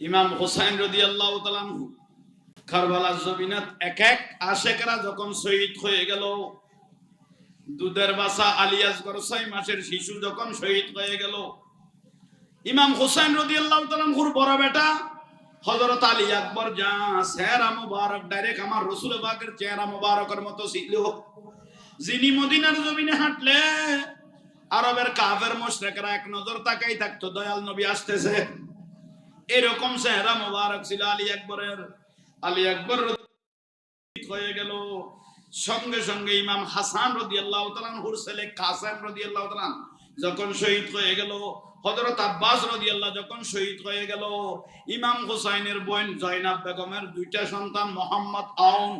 ইমাম হুসাইন রাদিয়াল্লাহু তাআলা আনহু কারবালার জমিনে এক এক আশিকরা যখন শহীদ হয়ে গেল, দুধের বাসা আলী আসগর 6 মাসের শিশু যখন শহীদ হয়ে গেল, ইমাম হুসাইন রাদিয়াল্লাহু তাআলা আনহুর বড় বেটা হযরত আলী আকবর যা চেহারা মুবারক ডাইরেক্ট আমার রাসূল পাকের চেহারা মুবারকের মতো ছিল, যিনি মদিনার জমিনে হাঁটলে আরবের কাফের মুশরিকরা এক নজর তাকাই থাকতো দয়াল নবী আসতেছে, এরকম চেহারা মুবারক ছিল আলী আকবরের। আলী আকবর হয়ে গেল, সঙ্গে সঙ্গে ইমাম হাসান রাদিয়াল্লাহু তাআলা আনহুর ছেলে কাসেম রাদিয়াল্লাহু তাআলা যখন শহীদ হয়ে গেল, হযরত আব্বাস রাদিয়াল্লাহু যখন শহীদ হয়ে গেল, ইমাম হুসাইনের বোন জয়নাব বেগমের দুইটা সন্তান মোহাম্মদ আউন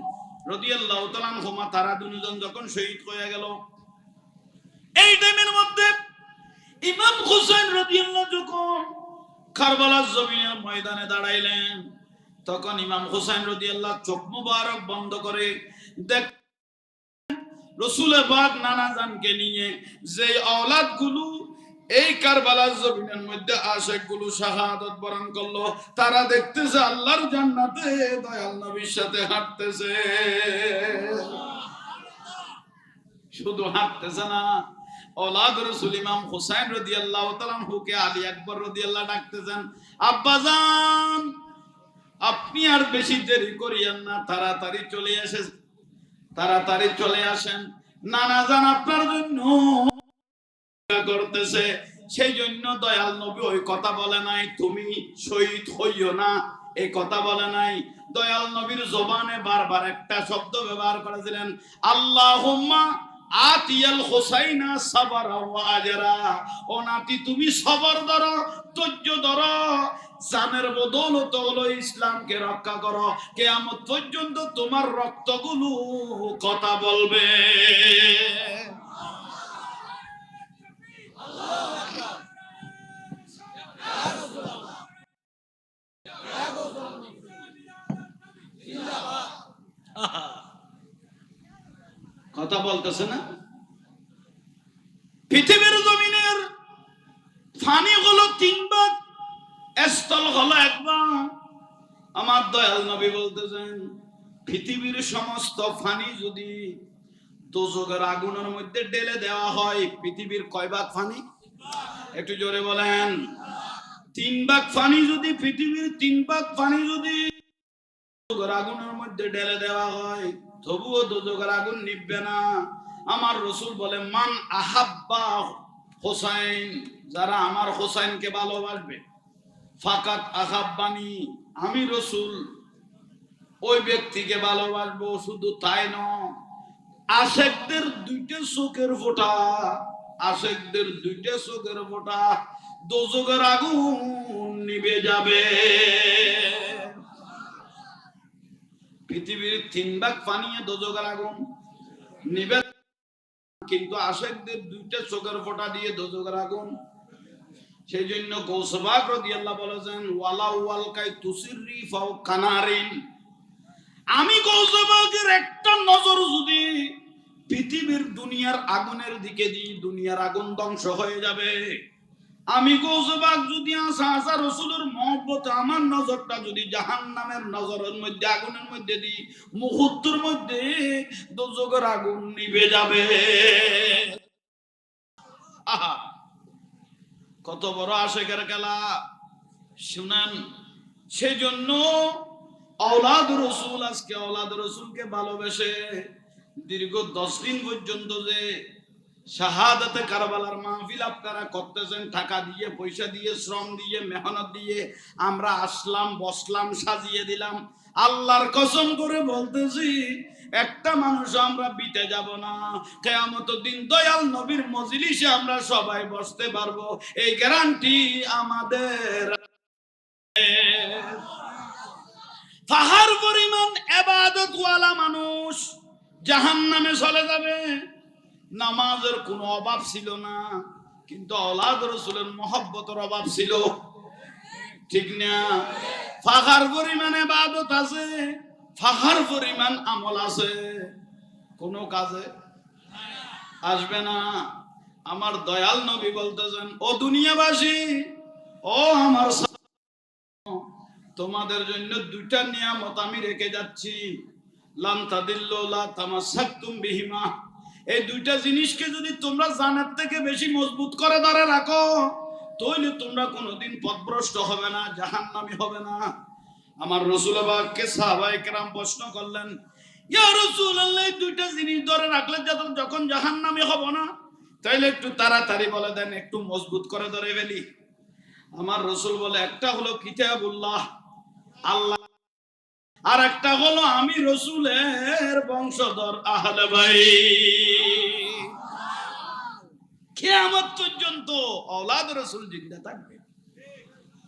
রাদিয়াল্লাহু তাআলা আনহুমা তারা দুজন যখন শহীদ হয়ে গেল, এই টাইমের মধ্যে ইমাম হুসাইন রাদিয়াল্লাহু যখন কারবালার জমিনের ময়দানে দাঁড়াইলেন, তখন ইমাম হুসাইন রাদিয়াল্লাহু চোখ মুবারক বন্ধ করে দেখ রাসূল পাক নানা জানকে নিয়ে যে আওলাদ গুলো এই কারবালার জমিনের মধ্যে আশিক গুলো শাহাদাত বরণ করলো, তারা দেখতেছে আল্লাহর জান্নাতে দয়াল নবীর সাথে হাঁটতেছে। শুধু হাঁটতেছে না, আওলাদ রাসূল ইমাম হুসাইন রাদিয়াল্লাহু তাআলা আনহুকে আলী আকবর রাদিয়াল্লাহু ডাকতেছেন, আব্বাজান আপনি আর বেশি দেরি করিয়েন না, তাড়াতাড়ি চলে আসেন, তাড়াতাড়ি চলে আসেন, নানা জান আপনার জন্য করতেছে। সেই জন্য দয়াল নবী ওই কথা বলে নাই তুমি শহীদ হইও না, এই কথা বলে নাই। দয়াল নবীর জবানে বারবার একটা শব্দ ব্যবহার করেছিলেন, আল্লাহুম্মা আতিয়াল হুসাইনা সাবরা ওয়া আজরা, ও নাতি তুমি সবর ধরো, ধৈর্য ধরো, জানের বদৌলত হলো ইসলামকে রক্ষা করো, কিয়ামত পর্যন্ত তোমার রক্তগুলো কথা বলবে। কথা বলতেছে না? পৃথিবীর জমিনের পানি হলো 3 ভাগ, স্থল হলো 1 ভাগ। আমার দয়াল নবী বলতেছেন পৃথিবীর সমস্ত পানি যদি দোজখের আগুনের মধ্যে ঢেলে দেওয়া হয়, পৃথিবীর কয় ভাগ পানি? একটু জোরে বলেন। 3 ভাগ পানি যদি, পৃথিবীর 3 ভাগ পানি যদি দোজখের আগুনের মধ্যে ঢেলে দেওয়া হয়, তবুও দোজখের আগুন নিভবে না। আমার রাসূল বলে মান আহাব্বা হুসাইন, যারা আমার হুসাইনকে ভালোবাসবে, ফাকাত আহাব্বানি, আমি রাসূল ওই ব্যক্তিকে ভালোবাসবো। শুধু তাই নয়, আশিকদের 2টা চোখের ফোঁটা, আশিকদের 2টা চোখের ফোঁটা দোজখের আগুন নিভে যাবে। পৃথিবীর 3 ভাগ পানি দোজখের আগুন নিভে, কিন্তু আশিকদের 2টা চোখের ফোঁটা দিয়ে দোজখের আগুন। সেই জন্য গৌস পাক রাদিয়াল্লাহু বলেছেন ওয়ালা ওয়ালকাই তুসিররি ফাও কানারিন, আমি গৌস পাকের একটা নজর যদি পৃথিবীর দুনিয়ার আগুনের দিকে দিই, দুনিয়ার আগুন ধ্বংস হয়ে যাবে। আমি গৌস পাক যদি আসা রাসূলের মহব্বতে আমার নজরটা যদি জাহান্নামের নজরের মধ্যে, আগুনের মধ্যে দিই, মুহূর্তের মধ্যে দোজখের আগুন নিভে যাবে। আহা, কত বড় আশিকের খেলা শুনেন। সেই জন্য আওলাদ রাসূল, আজকে আওলাদ রাসূলকে ভালোবেসে দীর্ঘ 10 দিন পর্যন্ত যে শাহাদাতে কারবালার মাহফিল আপনারা করতেছেন, টাকা দিয়ে, পয়সা দিয়ে, শ্রম দিয়ে, মেহনত দিয়ে, আমরা আসলাম, বসলাম, সাজিয়ে দিলাম। আল্লাহর কসম করে বলতেছি একটা মানুষ আমরা বিতে যাব না। কিয়ামতের দিন দয়াল নবীর মজলিসে আমরা সবাই বসতে পারবো, এই গ্যারান্টি আমাদের। পাহাড় পরিমাণ ইবাদত ওয়ালা মানুষ জাহান্নামে চলে যাবে। নামাজের কোনো অভাব ছিল না, কিন্তু আওলাদ রাসূলের মহব্বতের অভাব ছিল, ঠিক না? পাহাড় পরিমাণ ইবাদত আছে, পাহাড় পরিমাণ আমল আছে, কোনো কাজে আসবে না। আমার দয়াল নবী বলতেছেন ও দুনিয়াবাসী, ও আমার তোমাদের জন্য দুইটা নিয়ামত আমি রেখে যাচ্ছি, লান তাদিল্লু লা তামাসসাকতুম বিহিমা। এই দুইটা জিনিসকে যদি তোমরা জানার থেকে বেশি মজবুত করে ধরে রাখো, তাহলে তোমরা কোনোদিন পথভ্রষ্ট হবে না, জাহান্নামী হবে না। আমার রাসূল পাককে সাহাবায়ে কেরাম প্রশ্ন করলেন, ইয়া রাসূলুল্লাহ, এই দুইটা জিনিস ধরে রাখলে যখন জাহান্নামী হব না, তাইলে একটু তাড়াতাড়ি বলে দেন, একটু মজবুত করে ধরে ফেলি। আমার রাসূল বলে, একটা হলো কিতাবুল্লাহ, আল্লাহ, আর একটা হলো আমি রাসূলের বংশধর আহলে বাইত। কিয়ামত পর্যন্ত আওলাদ রাসূল জিন্দা থাকবে,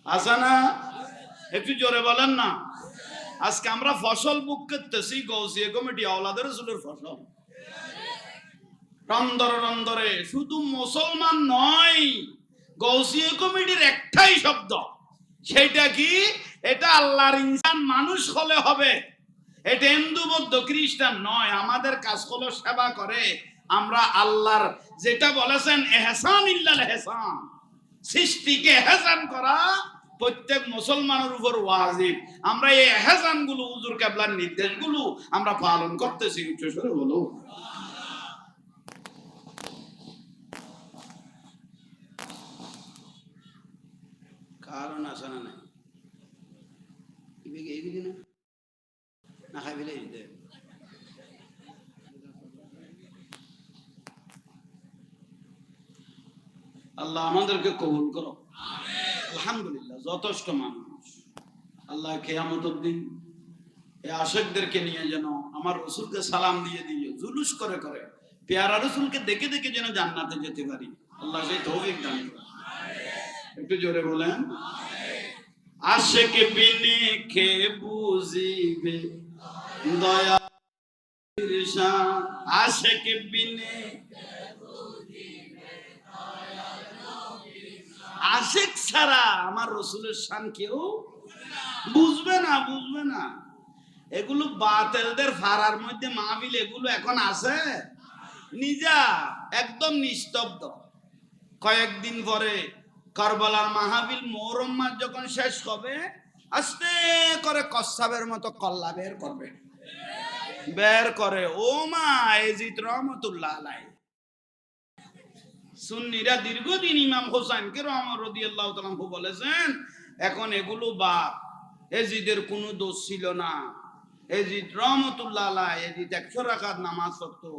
আছে না? একটু জোরে বলেন না। আজকে আমরা ফসল বুক করতেছি, গৌসিয়া কমিটি আওলাদ রাসূলের ফসল। রন্দরে রন্দরে শুধু মুসলমান নয়, গৌসিয়া কমিটির একটাই শব্দ, সেটা কি? এটা আল্লাহর ইনসান মানুষ হলে হবে। এটা হিন্দু বৌদ্ধ খ্রিস্টান নয়। আমাদের কাজ হলো সেবা করে। আমরা আল্লাহর যেটা বলেছেন এহসান ইল্লাল এহসান, সৃষ্টিকে এহসান করা প্রত্যেক মুসলমানের উপর ওয়াজিব। আমরা এই এহসান গুলো, হুজুর কেবলার নির্দেশগুলো আমরা পালন করতেছি। উচ্চস্বরে বলো। কারণ আছে না নাই? না খাই ফেলে আল্লাহ আমাদেরকে কবুল করো। আলহামদুলিল্লাহ, যথেষ্ট মানুষ। আল্লাহ কিয়ামতের দিন এই আশিকদেরকে নিয়ে যেন আমার রাসূলকে সালাম দিয়ে দিয়ে জুলুস করে করে পেয়ারা রাসূলকে দেখে দেখে যেন জান্নাতে যেতে পারি। আল্লাহ সেই তৌফিক দান করুন। একটু জোরে বলেন। আশিক বিনে কে বুঝিবে দয়া ঈর্ষা, আশিক বিনে, আশিক ছাড়া আমার রাসূলের শান কেউ বুঝবে না, বুঝবে না। এগুলো বাতিলদের ফারার মধ্যে মাহফিল, এগুলো এখন আছে নিজা একদম নিস্তব্ধ। কয়েকদিন পরে কারবালার মাহফিল মুহররম মাস যখন শেষ হবে, আস্তে করে কচ্ছপের মতো কল্লা বের করবে, বের করে ও মা ইয়াজিদ রহমাতুল্লাহ আলাইহি। সুন্নিরা দীর্ঘদিন ইমাম হোসেনকে রাদিয়াল্লাহু তাআলা বলেছেন, এখন এগুলো বাপ, ইয়াজিদের কোনো দোষ ছিল না। ইয়াজিদ রহমাতুল্লাহ আলাইহি, ইয়াজিদ 100 রাকাত নামাজ পড়তো,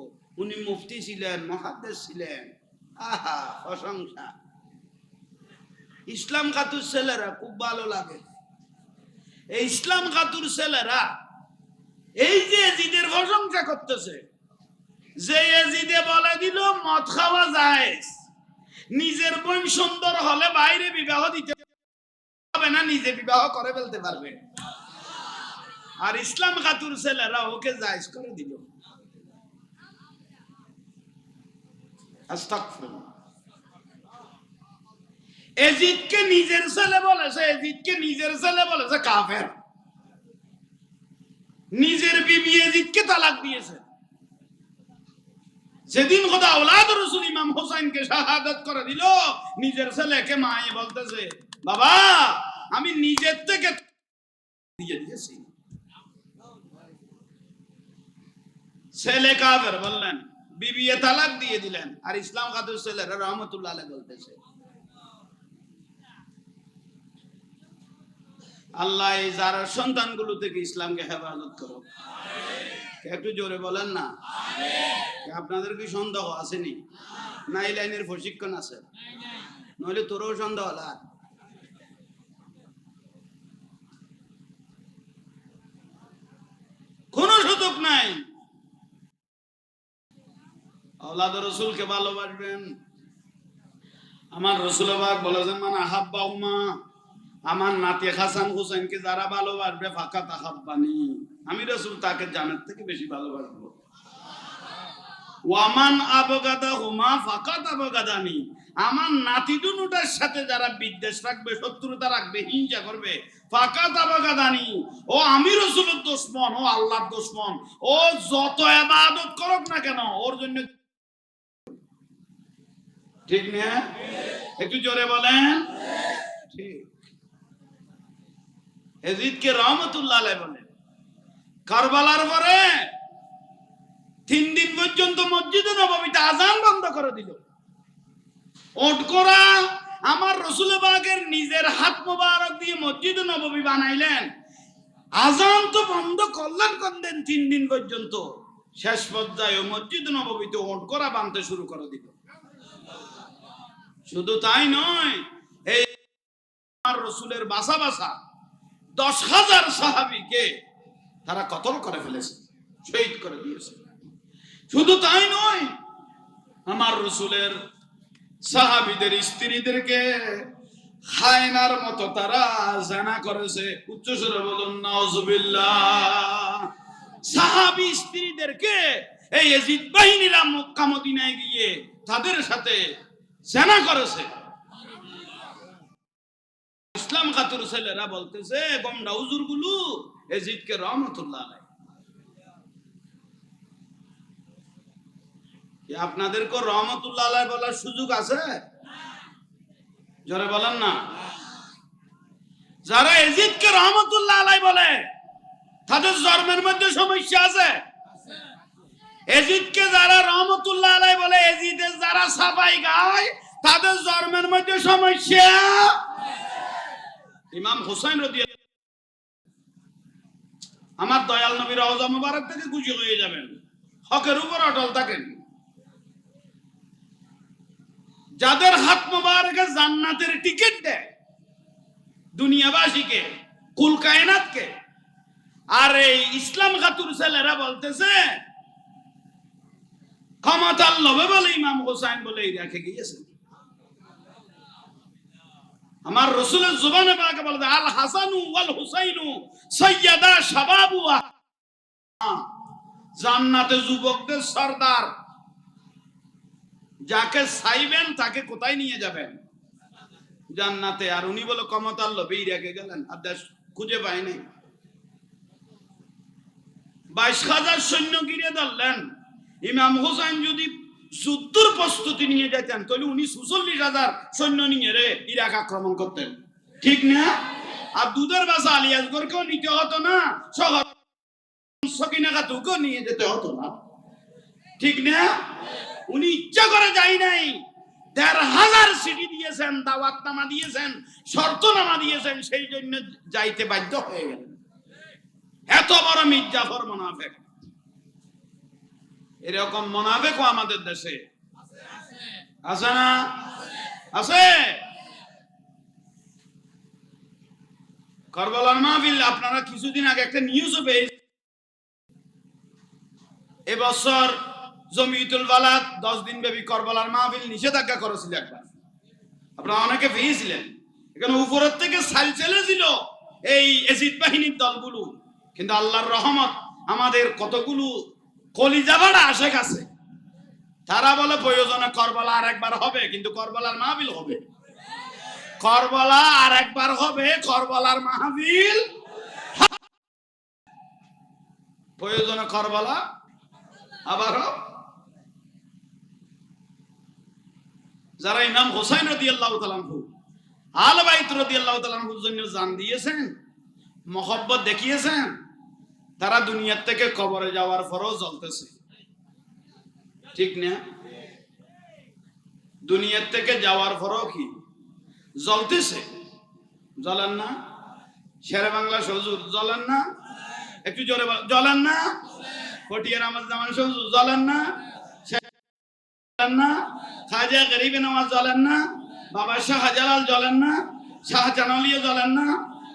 উনি মুফতি ছিলেন, মুহাদ্দিস ছিলেন। আহা, প্রশংসা। ইসলাম খাতুর ছেলেরা খুব ভালো লাগে। এই ইসলাম খাতুর ছেলেরা এই যে ইয়াজিদের প্রশংসা করতেছে, যে ইয়াজিদে বলে দিল মদ খাওয়া যায়, নিজের বোন সুন্দর হলে বাইরে বিবাহ দিতে হবে না, নিজে বিবাহ করে ফেলতে পারবে। আর ইসলাম খাতুর ছেলেরা ওকে জায়েজ করে দিল। আস্তাগফিরুল্লাহ। ইয়াজিদকে নিজের ছেলে বলেছে, ইয়াজিদকে নিজের ছেলে বলেছে কাফের। নিজের বিবি ইয়াজিদকে তালাক দিয়েছে। যেদিন খোদা আওলাদ রাসূল ইমাম হোসেনকে শাহাদাত করে দিল, নিজের ছেলেকে মায়ে বলতেছে, বাবা আমি নিজের থেকে দিয়ে দিয়েছি। ছেলে কাফের বললেন, বিবি তালাক দিয়ে দিলেন। আর ইসলাম খাতুর ছেলেরা রহমতুল্লাহ আলাইহি বলতেছে। আল্লাহ এই যারা সন্তানগুলো থেকে ইসলামকে হেফাজত করো। একটু জোরে বলেন না। আপনাদের কি সন্দেহ আসেনি? না এই লাইনের প্রশিক্ষণ আছে? নইলে তোরও সন্দেহ হল। কোন সুযোগ নাই। আওলাদ রাসূলকে ভালোবাসবেন। আমার রাসূল পাক বলেছেন, মান আহাব্বাহুমা, আমার নাতি হাসান হোসেনকে যারা ভালোবাসবে ফাকাত আহাব্বানি, আমি রাসূল তাকে জান্নাত থেকে বেশি ভালোবাসবো। ওয়ামান আবগাদাহুমা ফাকাত আবগাদানি, আমার নাতি দুটোর সাথে যারা বিদ্বেষ রাখবে, শত্রুতা রাখবে, হিংসা করবে, ফাকাত আবগাদানি, ও আমি রাসূলের দুশমন, ও আল্লাহর দুশমন। ও যত ইবাদত করুক না কেন, ওর জন্য ঠিক না? একটু জোরে বলেন। ঠিক। ইয়াজিদকে রহমতুল্লাহ আলাইহি বলে। কারবালার পরে 3 দিন পর্যন্ত মসজিদে নববীতে আযান বন্ধ করে দিল। ওট করা আমার রাসূল পাকের নিজের হাত মোবারক দিয়ে মসজিদে নববী বানাইলেন, আযান তো বন্ধ করলেন কোনদিন 3 দিন পর্যন্ত। শেষ পর্যায়ে মসজিদে নববীতে ওট করা বানতে শুরু করে দিল। শুধু তাই নয়, এই আমার রাসূলের বাসা বাসা 10,000 সাহাবীকে তারা কতল করে ফেলেছে, শহীদ করে দিয়েছে। শুধু তাই নয়, আমার রাসূলের সাহাবীদের স্ত্রীদেরকে হায়নার মতো তারা জানা করেছে। উচ্চ স্বরে বলুন নাউজুবিল্লাহ। সাহাবী স্ত্রীদেরকে এই ইয়াজিদ বাহিনীরা মক্কা মদিনায় গিয়ে তাদের সাথে জানা করেছে। ইসলাম খাতুর ছেলেরা বলতেছে গোমরা হুজুর গুলো ইয়াজিদকে রহমতুল্লাহ আলাইহি। কি আপনাদেরকে রহমতুল্লাহ আলাইহি বলার সুযোগ আছে? জোরে বলেন না। যারা ইয়াজিদকে রহমতুল্লাহ আলাইহি বলে তাদের জন্মের মধ্যে সমস্যা আছে। ইয়াজিদকে যারা রহমতুল্লাহ আলাইহি বলে, ইয়াজিদের যারা সাফাই গায় তাদের জন্মের মধ্যে সমস্যা। ইমাম হুসাইন রাদিয়াল্লাহু, আমার দয়াল নবী রওজা মুবারক থেকে খুশি হয়ে যাবেন, হকের উপর অটল থাকেন। যাদের হাত মোবারকে জান্নাতের টিকিট দেয় দুনিয়াবাসীকে, কুল কায়নাতকে, আর এই ইসলাম খাতুর ছেলেরা বলতেছে ক্ষমতার লোভে বলে ইমাম হুসাইন বলে রেখে গিয়েছে। আমার রাসূলের জবানে পাকে বলে আল হাসানু ওয়াল হুসাইনু সাইয়্যিদা শাবাবু, জান্নাতে যুবকদের সরদার। যাকে চাইবেন তাকে কোথায় নিয়ে যাবেন? জান্নাতে। আর উনি বলে ক্ষমতার লোভেই রেখে গেলেন, আর দেশ খুঁজে পায় নাই। 22,000 সৈন্য ঘিরে ধরলেন। ইমাম হুসাইন যদি যুদ্ধের প্রস্তুতি নিয়ে যেতেন তাহলে উনি 46,000 সৈন্য নিয়ে ইরাক আক্রমণ করতেন, ঠিক না? আর দুধের বাসা আলিয়াজগরকেও নিতে হতো না, শহর সকিনা খাতুকেও নিয়ে যেতে হতো না, ঠিক না? উনি ইচ্ছা করে যাই নাই, 1,500 সিটি দিয়েছেন, দাওয়াতনামা দিয়েছেন, শর্তনামা দিয়েছেন, সেই জন্য যাইতে বাধ্য হয়ে গেলেন। এত বড় মির্জাফর মুনাফিক। এরকম মুনাফিকও আমাদের দেশে আছে না? আছে। কারবালার মাহফিল আপনারা কিছুদিন আগে একটা নিউজও পেয়েছেন। এবছর জমিয়তুল বালাদ 10 দিন ব্যাপী কারবালার মাহফিল নিষেধাজ্ঞা করেছিল একবার, আপনারা অনেকে পেয়েছিলেন। এখানে উপরের থেকে সাইল চলেছিল এই ইয়াজিদ বাহিনীর দলগুলো, কিন্তু আল্লাহর রহমত আমাদের কতগুলো কলিজাবাড়া আশেক আছে, তারা বলে প্রয়োজনে কারবালা আর একবার হবে, কিন্তু কারবালার মাহফিল হবে। কারবালা আর একবার হবে, কারবালার মাহফিল প্রয়োজনে কারবালা আবার হবে। যারা ইমাম হুসাইন রাদিয়াল্লাহু তাআলা আনহু, আহলে বাইত রাদিয়াল্লাহু তাআলা আনহুর জন্য জান দিয়েছেন, মহব্বত দেখিয়েছেন, তারা দুনিয়ার থেকে কবরে যাওয়ার পরও জ্বলতেছে, ঠিক না? দুনিয়ার থেকে যাওয়ার পরও কি জ্বলতেছে? জ্বলেন না? শেরে বাংলা হুজুর জ্বলেন না? একটু জোরে জ্বলেন না? ফটিয়ার আহমদ জামান হুজুর জ্বলেন না? জ্বলেন না? খাজা গরিব নওয়াজ জ্বলেন না? বাবা শাহজালাল জ্বলেন না? শাহজানালিয়া জ্বলেন না?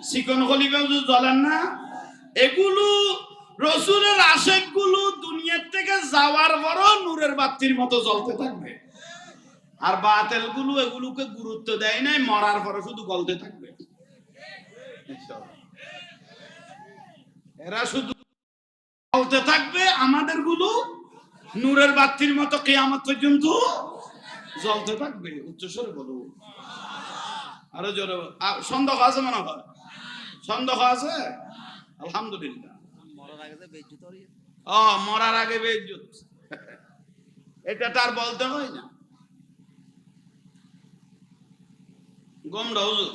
সিকন খলিফা হুজুর জ্বলেন না? এগুলো রাসূলের আশিকগুলো দুনিয়ার থেকে যাওয়ার পরও নূরের বাতির মতো জ্বলতে থাকবে। আর বাতিলগুলো এগুলোকে গুরুত্ব দেয় নাই, মরার পরে শুধু গলতে থাকবে। এরা শুধু গলতে থাকবে, আমাদের গুলো নূরের বাতির মতো কিয়ামত পর্যন্ত জ্বলতে থাকবে। উচ্চস্বরে বলো। আরো জোরে। সন্দেহ আছে মনে হয়? সন্দেহ আছে? আলহামদুলিল্লাহ। মরার আগে বেইজ্জত, এটা তার বলতে হয় না। গোমরা হুজুর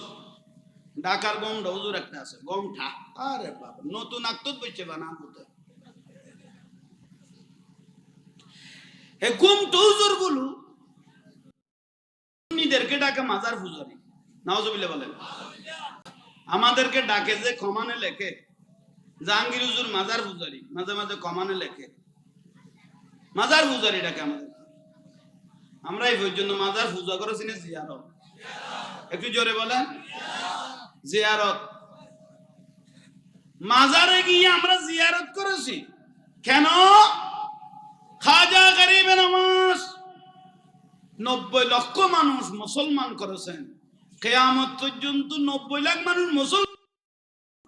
ঢাকার গমটা হুজুর একটা আছে গমঠা, আরে বাবা নতুন আক্তত বইছে বানাম হতে এ গমটা হুজুর গুলো নিজেদেরকে ডাকে মাজার পূজারি, নাউজুবিল্লাহ বলেন। আমাদেরকে ডাকে যে কমানে লেখে জাহাঙ্গীর হুজুর মাজার পূজারি, মাঝে মাঝে কমানে লেখে মাজার পূজারি ডাকে আমাদের। আমরা এই পর্যন্ত মাজার পূজা করেছি না জিয়ারত? একটু জোরে বলেন জিয়ারত। মাজারে গিয়ে আমরা জিয়ারত করেছি কেন? খাজা গরিবে নওয়াজ 90 লক্ষ মানুষ মুসলমান করেছেন, কিয়ামত পর্যন্ত 90 লাখ মানুষ মুসলমান,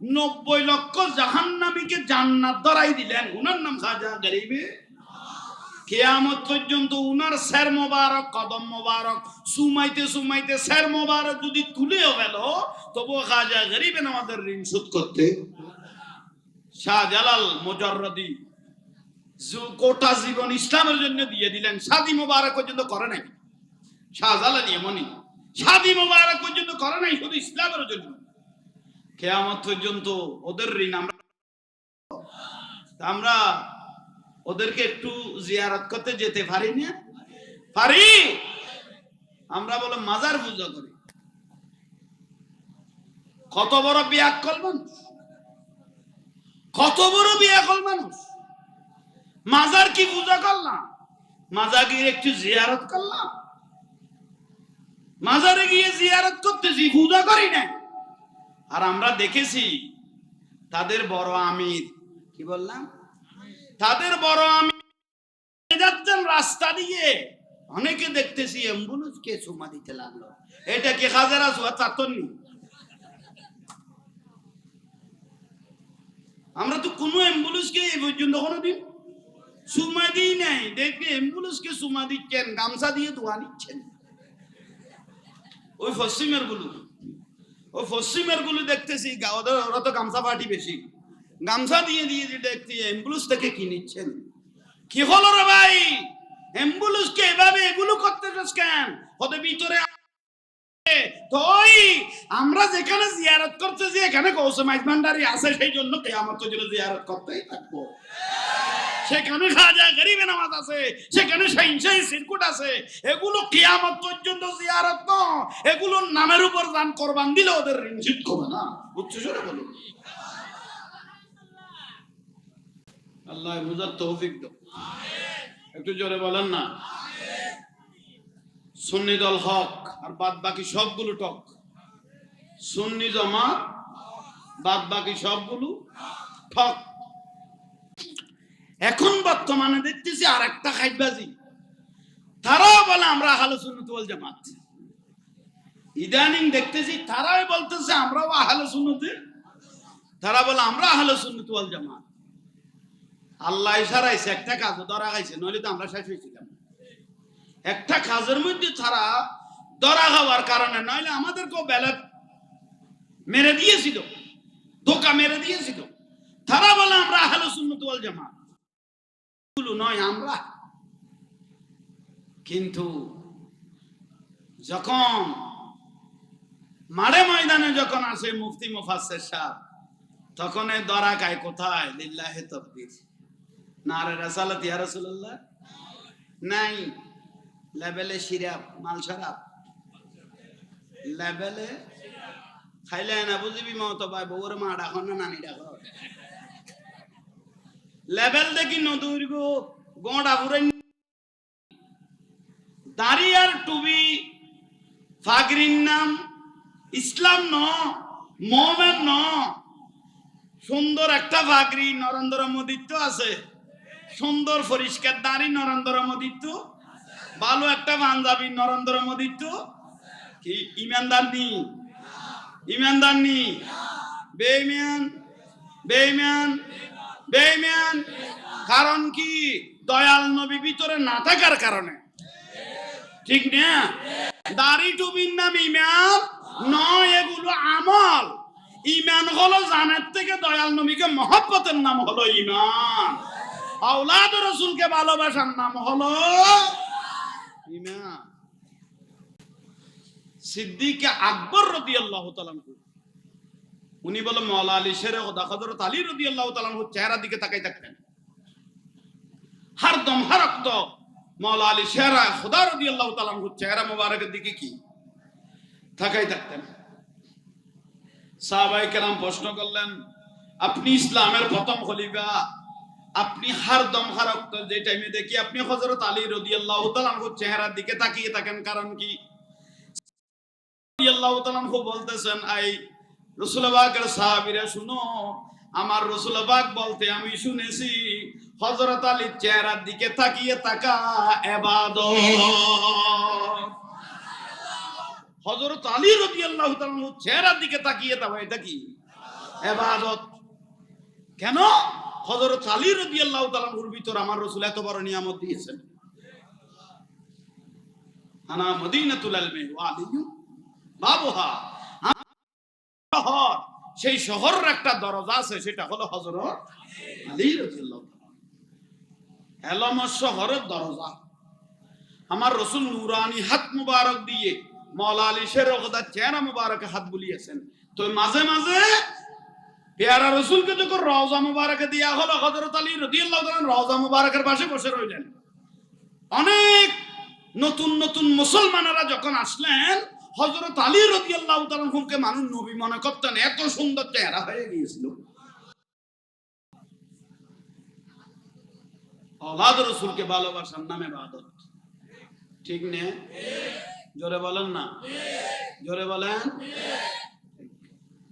90 লক্ষ জাহান্নামীকে জান্নাত ধরাই দিলেন। উনার নাম খাজা গরিবে। কিয়ামত পর্যন্ত উনার সের মোবারক কদম মোবারক সুমাইতে সুমাইতে সের মোবারক যদি তুলেও গেল তবু খাজা গরিবে আমাদের ঋণ শোধ করতে। শাহজালাল মুজাররদি গোটা জীবন ইসলামের জন্য দিয়ে দিলেন, শাদি মোবারক পর্যন্ত করে নাই। শাহজালাল এমনই, শাদি মোবারক পর্যন্ত করে নাই শুধু ইসলামের জন্য। কিয়ামত পর্যন্ত ওদের ঋণ আমরা ওদেরকে একটু জিয়ারত করতে যেতে পারি না? পারি। আমরা বলে মাজার পূজা করি। কত বড় বিয়াক্কল মানুষ, কত বড় বিয়াক্কল মানুষ। মাজার কি পূজা করলাম? মাজার গিয়ে একটু জিয়ারত করলাম? মাজারে গিয়ে জিয়ারত করতেছি, পূজা করি না। আর আমরা দেখেছি তাদের বড় আমির, কি বললাম, তাদের বড় আমির যাচ্ছেন রাস্তা দিয়ে, অনেকে দেখতেছি অ্যাম্বুলেন্স কে চুমা দিতে লাগলো। এটা কি খাজারা সুয়া চাতনি? আমরা তো কোনো অ্যাম্বুলেন্সকে এই পর্যন্ত কোনোদিন চুমা দিই নাই। দেখবে অ্যাম্বুলেন্সকে চুমা দিচ্ছেন, গামছা দিয়ে ধোয়া নিচ্ছেন। ওই পশ্চিমের গুলো দেখতেছি ওরা তো গামছা পার্টি বেশি, গামছা দিয়ে দিয়ে দেখছি অ্যাম্বুলেন্স থেকে কি নিচ্ছেন। কি হলো রে ভাই, অ্যাম্বুলেন্স কে এভাবে এগুলো করতেছিস কেন? ওদের ভিতরে আমরা যেখানে জিয়ারত করতেছি এখানে গৌসে মাইজ ভান্ডারি আছে, সেই জন্য কিয়ামত পর্যন্ত জিয়ারত করতেই থাকবো। সেখানে খাজা গরিবে নওয়াজ আছে, সেখানে শাইনশাহী সিরকুট আছে। এগুলো কিয়ামত পর্যন্ত জিয়ারত না, এগুলো নামের উপর দান কোরবান দিলে ওদের ঋণ শোধ হবে না। বুঝছো সেটা বলো। আল্লাহ বুঝার তৌফিক দাও। একটু জোরে বলেন না। সুন্নি দল হক আর বাদ বাকি সবগুলো টক। সুন্নি জামাত বাদ বাকি সবগুলো ঠক। এখন বর্তমানে দেখতেছি আর একটা খাইবাজি, তারাও বলে আমরা আহলে সুন্নাত ওয়াল জামাত। ইদানিং দেখতেছি তারাই বলতেছে আমরাও আহলে সুন্নাত, তারা বলে আমরা আহলে সুন্নাত ওয়াল জামাত। আল্লাহ ইশারাইছে একটা কাজ ধরা খাইছে, নইলে তো আমরা শেষ হয়েছিলাম। একটা কাজের মধ্যে তারা ধরা খাওয়ার কারণে, নইলে আমাদেরকেও বেলাত মেরে দিয়েছিল, ধোকা মেরে দিয়েছিল। তারা বলে আমরা আহলে সুন্নাত ওয়াল জামাত, নয় আমরা। কিন্তু যখন মাঠে ময়দানে যখন আসে মুফতি মুফাসসির সাহেব, তখন এই দরা খায় কোথায়? লিল্লাহি তাকবীর, নারে রাসালাত ইয়া রাসূলুল্লাহ নাই, লেভেলে সিরাপ মাল শরাব, লেভেলে খাইলে না বুঝিবি মত ভাই বউরে মা ডাকো না নানি ডাকো। লেভেল দেখি নদুর গো গোড়া পুরে দাড়ি আর টুবি ফাগরির নাম ইসলাম ন, মোমেন ন। সুন্দর একটা ফাগরি নরেন্দ্র মোদির তো আছে, সুন্দর পরিষ্কার দাড়ি নরেন্দ্র মোদির তো, ভালো একটা পাঞ্জাবি নরেন্দ্র মোদির তো। কি ইমানদার নি? ইমানদার নি? বেঈমান, বেঈমান, বেঈমান। কারণ কি? দয়াল নবী ভিতরে না থাকার কারণে, ঠিক না? দাড়ি টুপির নাম ইমান নয়, এগুলো আমল। ইমান হলো জানের থেকে দয়াল নবীকে মহব্বতের নাম হলো ইমান। আওলাদ রাসূলকে ভালোবাসার নাম হলো ইমান। সিদ্দিক আকবর রাদিয়াল্লাহু তাআলা উনি বলে মওলা আলী শেরে খোদা হযরত আলী রাদিয়াল্লাহু তাআলা আনহু চেহারার দিকে তাকাই থাকতেন, হরদম হর ওয়াক্ত মওলা আলী শেরা খোদা রাদিয়াল্লাহু তাআলা আনহু চেহারা মোবারকের দিকে কি তাকাই থাকতেন। সাহাবায়ে কেরাম প্রশ্ন করলেন, আপনি ইসলামের প্রথম খলিফা, আপনি হরদম হর ওয়াক্ত যে টাইমে দেখি আপনি হযরত আলী রাদিয়াল্লাহু তাআলা আনহু চেহারার দিকে তাকিয়ে থাকেন, কারণ কি? রাদিয়াল্লাহু তাআলা আনহু বলতেছেন, আই রাসূল পাকের সাহাবীরা শুনো, আমার রাসূল পাক বলতে আমি শুনেছি হযরত আলীর চেহারার দিকে তাকিয়ে থাকা ইবাদত। হযরত আলী রাদিয়াল্লাহু তাআলা আনহু চেহারার দিকে তাকিয়ে থাকা এটা কি? ইবাদত। কেন? হযরত আলী রাদিয়াল্লাহু তাআলা আনহুর ভিতর আমার রাসূল এত বড় নিয়ামত দিয়েছেন। আনা মদিনাতুল ইলমি ওয়া আলিয়্যু বাবুহা, শহর, সেই শহরের একটা দরজা আছে, সেটা হলো হযরত আলী রাদিয়াল্লাহু তাআলা। এলম শহরের দরজা। আমার রাসূল নূরানি হাত মুবারক দিয়ে মাওলা আলী শেরে খোদার চেহারা মুবারকে হাত বুলিয়েছেন। তো মাঝে মাঝে পেয়ারা রাসূলকে যখন রওজা মুবারকে দেয়া হলো, হযরত আলী রাদিয়াল্লাহু তাআলা রওজা মুবারকের পাশে বসে রইলেন। অনেক নতুন নতুন মুসলমানেরা যখন আসলেন, হযরত আলী রাদিয়াল্লাহু তাআলা আনহুকে মানুষ নবী মনে করতেন, এত সুন্দর চেহারা হয়ে গিয়েছিল। আওলাদ রাসূলকে ভালোবাসার নামে ইবাদত, ঠিক না? জোরে বলেন না, জোরে বলেন।